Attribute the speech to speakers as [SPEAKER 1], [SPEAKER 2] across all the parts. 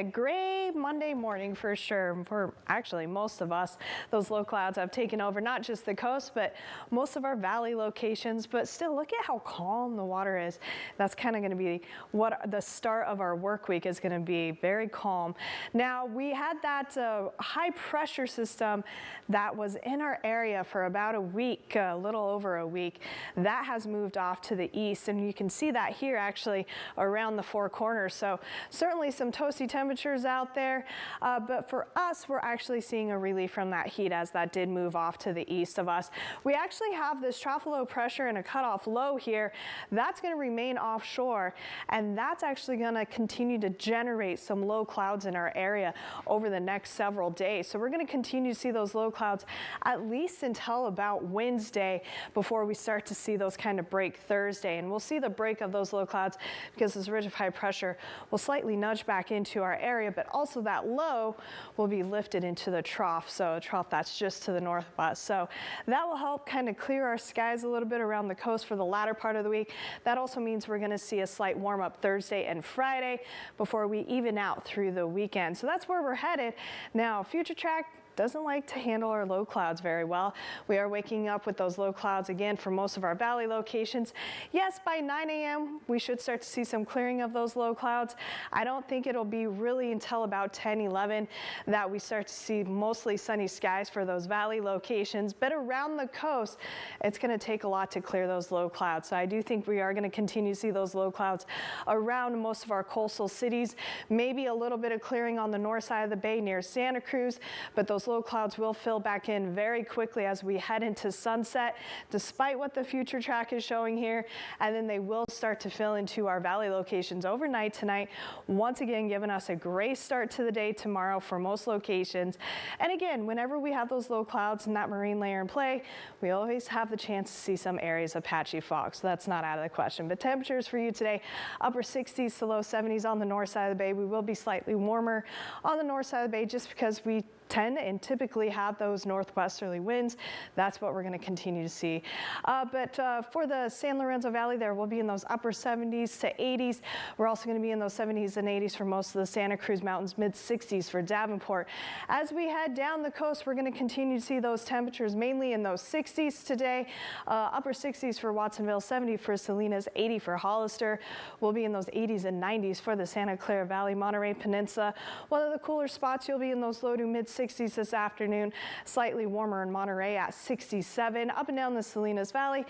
[SPEAKER 1] A gray Monday morning for sure for actually most of us. Those low clouds have taken over not just the coast, but most of our valley locations. But still, look at how calm the water is. That's kind of going to be what the start of our work week is going to be, very calm. Now, we had that high pressure system that was in our area for about a week, a little over a week. That has moved off to the east, and you can see that here actually around the four corners. So certainly some toasty temperatures out there, but for us, we're actually seeing a relief from that heat as that did move off to the east of us. We actually have this trough low pressure and a cutoff low here. That's going to remain offshore, and that's actually going to continue to generate some low clouds in our area over the next several days. So we're going to continue to see those low clouds at least until about Wednesday before we start to see those kind of break Thursday. And we'll see the break of those low clouds because this ridge of high pressure will slightly nudge back into our area, but also that low will be lifted into the trough. So a trough that's just to the northwest. So that will help kind of clear our skies a little bit around the coast for the latter part of the week. That also means we're going to see a slight warm up Thursday and Friday before we even out through the weekend. So that's where we're headed. Now, future track doesn't like to handle our low clouds very well. We are waking up with those low clouds again for most of our valley locations. Yes, by 9 a.m. we should start to see some clearing of those low clouds. I don't think it'll be really until about 10, 11 that we start to see mostly sunny skies for those valley locations. But around the coast, it's going to take a lot to clear those low clouds. So I do think we are going to continue to see those low clouds around most of our coastal cities. Maybe a little bit of clearing on the north side of the bay near Santa Cruz, but those low clouds will fill back in very quickly as we head into sunset, despite what the future track is showing here. And then they will start to fill into our valley locations overnight tonight, once again giving us a great start to the day tomorrow for most locations. And again, whenever we have those low clouds and that marine layer in play, we always have the chance to see some areas of patchy fog. So that's not out of the question. But temperatures for you today, upper 60s to low 70s on the north side of the bay. We will be slightly warmer on the north side of the bay just because we tend and typically have those northwesterly winds. That's what we're going to continue to see. But for the San Lorenzo Valley, there will be in those upper 70s to 80s. We're also going to be in those 70s and 80s for most of the Santa Cruz Mountains, mid 60s for Davenport. As we head down the coast, we're going to continue to see those temperatures mainly in those 60s today. Upper 60s for Watsonville, 70 for Salinas, 80 for Hollister. We'll be in those 80s and 90s for the Santa Clara Valley, Monterey Peninsula. One of the cooler spots, you'll be in those low to mid 60s this afternoon, slightly warmer in Monterey at 67. Up and down the Salinas Valley,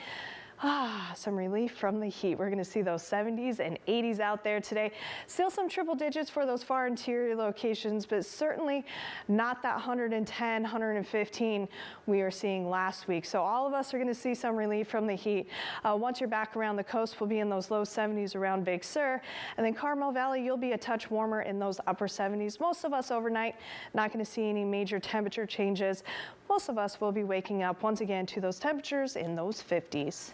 [SPEAKER 1] some relief from the heat. We're going to see those 70s and 80s out there today. Still some triple digits for those far interior locations, but certainly not that 110, 115 we were seeing last week. So all of us are going to see some relief from the heat. Once you're back around the coast, we'll be in those low 70s around Big Sur. And then Carmel Valley, you'll be a touch warmer in those upper 70s. Most of us overnight, not going to see any major temperature changes. Most of us will be waking up once again to those temperatures in those 50s.